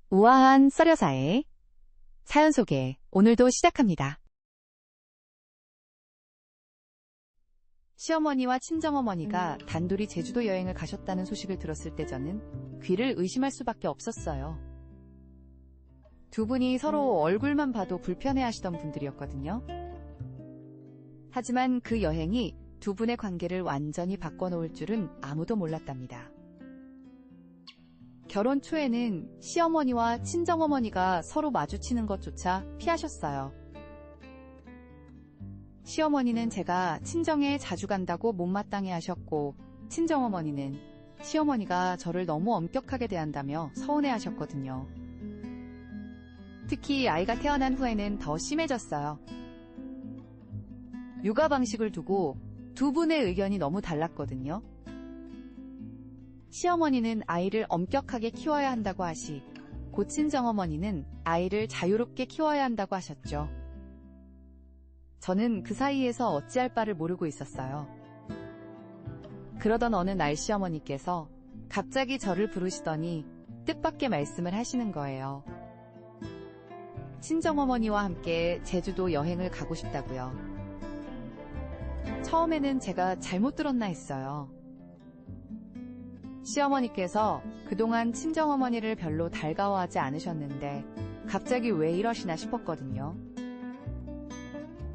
우아한 썰여사의 사연 소개 오늘도 시작합니다. 시어머니와 친정어머니가 단둘이 제주도 여행을 가셨다는 소식을 들었을 때 저는 귀를 의심할 수밖에 없었어요. 두 분이 서로 얼굴만 봐도 불편해하시던 분들이었거든요. 하지만 그 여행이 두 분의 관계를 완전히 바꿔놓을 줄은 아무도 몰랐답니다. 결혼 초에는 시어머니와 친정어머니가 서로 마주치는 것조차 피하셨어요. 시어머니는 제가 친정에 자주 간다고 못마땅해 하셨고, 친정어머니는 시어머니가 저를 너무 엄격하게 대한다며 서운해 하셨거든요. 특히 아이가 태어난 후에는 더 심해졌어요. 육아 방식을 두고 두 분의 의견이 너무 달랐거든요. 시어머니는 아이를 엄격하게 키워야 한다고 하시, 고친정어머니는 아이를 자유롭게 키워야 한다고 하셨죠. 저는 그 사이에서 어찌할 바를 모르고 있었어요. 그러던 어느 날 시어머니께서 갑자기 저를 부르시더니 뜻밖의 말씀을 하시는 거예요. 친정어머니와 함께 제주도 여행을 가고 싶다고요. 처음에는 제가 잘못 들었나 했어요. 시어머니께서 그동안 친정어머니를 별로 달가워하지 않으셨는데 갑자기 왜 이러시나 싶었거든요.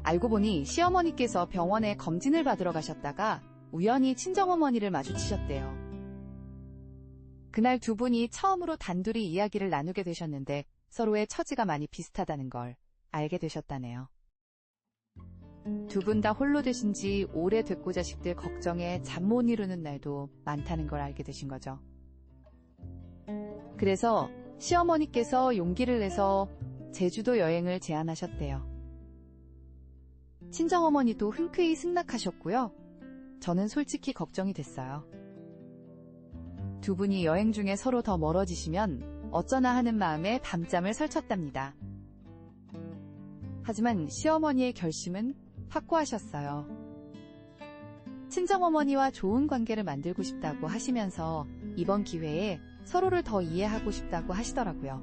알고 보니 시어머니께서 병원에 검진을 받으러 가셨다가 우연히 친정어머니를 마주치셨대요. 그날 두 분이 처음으로 단둘이 이야기를 나누게 되셨는데 서로의 처지가 많이 비슷하다는 걸 알게 되셨다네요. 두 분 다 홀로 되신 지 오래됐고 자식들 걱정에 잠 못 이루는 날도 많다는 걸 알게 되신 거죠. 그래서 시어머니께서 용기를 내서 제주도 여행을 제안하셨대요. 친정어머니도 흔쾌히 승낙하셨고요. 저는 솔직히 걱정이 됐어요. 두 분이 여행 중에 서로 더 멀어지시면 어쩌나 하는 마음에 밤잠을 설쳤답니다. 하지만 시어머니의 결심은 확고하셨어요. 친정어머니와 좋은 관계를 만들고 싶다고 하시면서 이번 기회에 서로를 더 이해하고 싶다고 하시더라고요.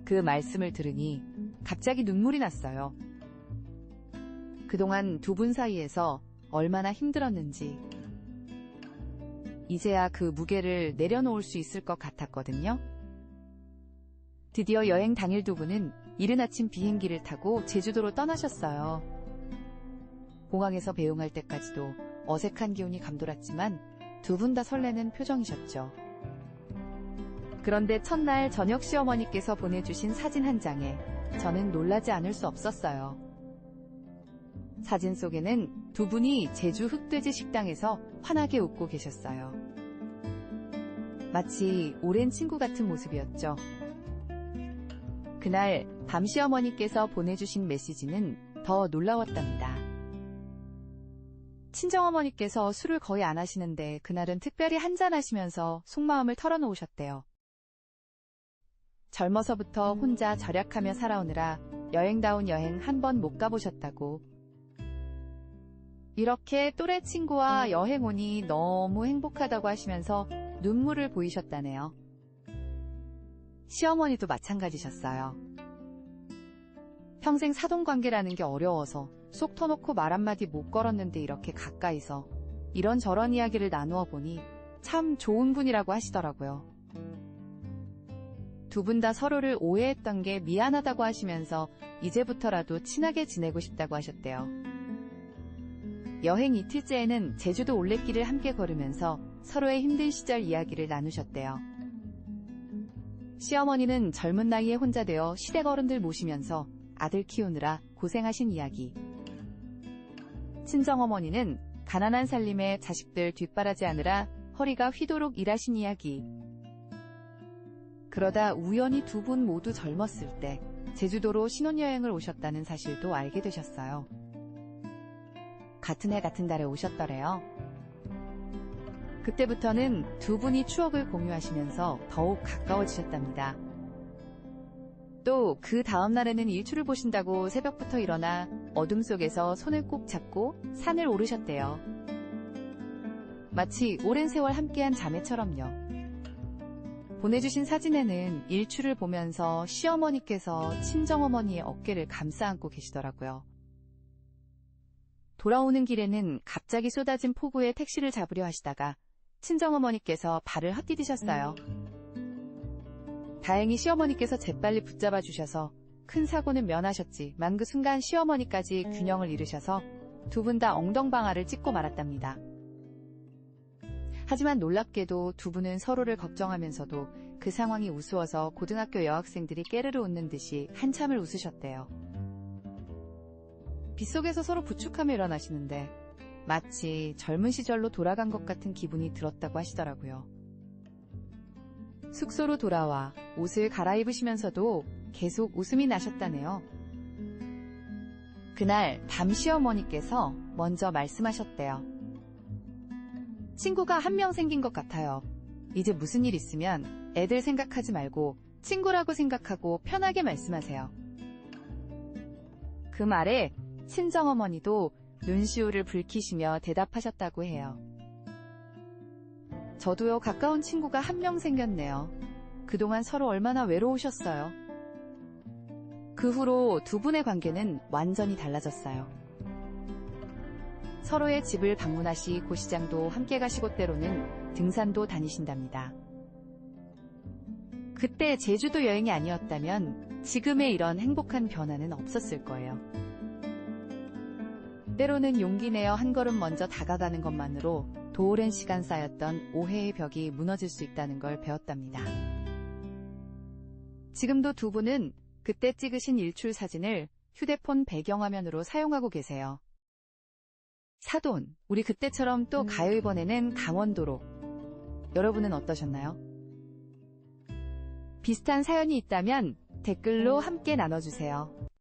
그 말씀을 들으니 갑자기 눈물이 났어요. 그동안 두 분 사이에서 얼마나 힘들었는지 이제야 그 무게를 내려놓을 수 있을 것 같았거든요. 드디어 여행 당일 두 분은 이른 아침 비행기를 타고 제주도로 떠나셨어요. 공항에서 배웅할 때까지도 어색한 기운이 감돌았지만 두 분 다 설레는 표정이셨죠. 그런데 첫날 저녁 시어머니께서 보내주신 사진 한 장에 저는 놀라지 않을 수 없었어요. 사진 속에는 두 분이 제주 흑돼지 식당에서 환하게 웃고 계셨어요. 마치 오랜 친구 같은 모습이었죠. 그날 밤 시어머니께서 보내주신 메시지는 더 놀라웠답니다. 친정어머니께서 술을 거의 안 하시는데 그날은 특별히 한잔하시면서 속마음을 털어놓으셨대요. 젊어서부터 혼자 절약하며 살아오느라 여행다운 여행 한 번 못 가보셨다고. 이렇게 또래 친구와 여행 오니 너무 행복하다고 하시면서 눈물을 보이셨다네요. 시어머니도 마찬가지셨어요. 평생 사돈관계라는 게 어려워서 속 터놓고 말 한마디 못 걸었는데 이렇게 가까이서 이런저런 이야기를 나누어 보니 참 좋은 분이라고 하시더라고요. 두 분 다 서로를 오해했던 게 미안하다고 하시면서 이제부터라도 친하게 지내고 싶다고 하셨대요. 여행 이틀째에는 제주도 올레길을 함께 걸으면서 서로의 힘든 시절 이야기를 나누셨대요. 시어머니는 젊은 나이에 혼자 되어 시댁 어른들 모시면서 아들 키우느라 고생하신 이야기. 친정어머니는 가난한 살림에 자식들 뒷바라지하느라 허리가 휘도록 일하신 이야기. 그러다 우연히 두 분 모두 젊었을 때 제주도로 신혼여행을 오셨다는 사실도 알게 되셨어요. 같은 해 같은 달에 오셨더래요. 그때부터는 두 분이 추억을 공유하시면서 더욱 가까워지셨답니다. 또 그 다음 날에는 일출을 보신다고 새벽부터 일어나 어둠 속에서 손을 꼭 잡고 산을 오르셨대요. 마치 오랜 세월 함께한 자매처럼요. 보내주신 사진에는 일출을 보면서 시어머니께서 친정어머니의 어깨를 감싸 안고 계시더라고요. 돌아오는 길에는 갑자기 쏟아진 폭우에 택시를 잡으려 하시다가 친정어머니께서 발을 헛디디셨어요. 다행히 시어머니께서 재빨리 붙잡아 주셔서 큰 사고는 면하셨지만 그 순간 시어머니까지 균형을 잃으셔서 두 분 다 엉덩방아를 찍고 말았답니다. 하지만 놀랍게도 두 분은 서로를 걱정하면서도 그 상황이 우스워서 고등학교 여학생들이 깨르르 웃는 듯이 한참을 웃으셨대요. 빗속에서 서로 부축하며 일어나시는데 마치 젊은 시절로 돌아간 것 같은 기분이 들었다고 하시더라고요. 숙소로 돌아와 옷을 갈아입으시면서도 계속 웃음이 나셨다네요. 그날 밤 시어머니께서 먼저 말씀하셨대요. 친구가 한 명 생긴 것 같아요. 이제 무슨 일 있으면 애들 생각하지 말고 친구라고 생각하고 편하게 말씀하세요. 그 말에 친정어머니도 눈시울을 붉히시며 대답하셨다고 해요. 저도요, 가까운 친구가 한 명 생겼네요. 그동안 서로 얼마나 외로우셨어요. 그 후로 두 분의 관계는 완전히 달라졌어요. 서로의 집을 방문하시 고시장도 함께 가시고 때로는 등산도 다니신답니다. 그때 제주도 여행이 아니었다면 지금의 이런 행복한 변화는 없었을 거예요. 때로는 용기 내어 한 걸음 먼저 다가가는 것만으로 오랜 시간 쌓였던 오해의 벽이 무너질 수 있다는 걸 배웠답니다. 지금도 두 분은 그때 찍으신 일출 사진을 휴대폰 배경화면으로 사용하고 계세요. 사돈, 우리 그때처럼 또 가요 이번에는 강원도로. 여러분은 어떠셨나요? 비슷한 사연이 있다면 댓글로 함께 나눠주세요.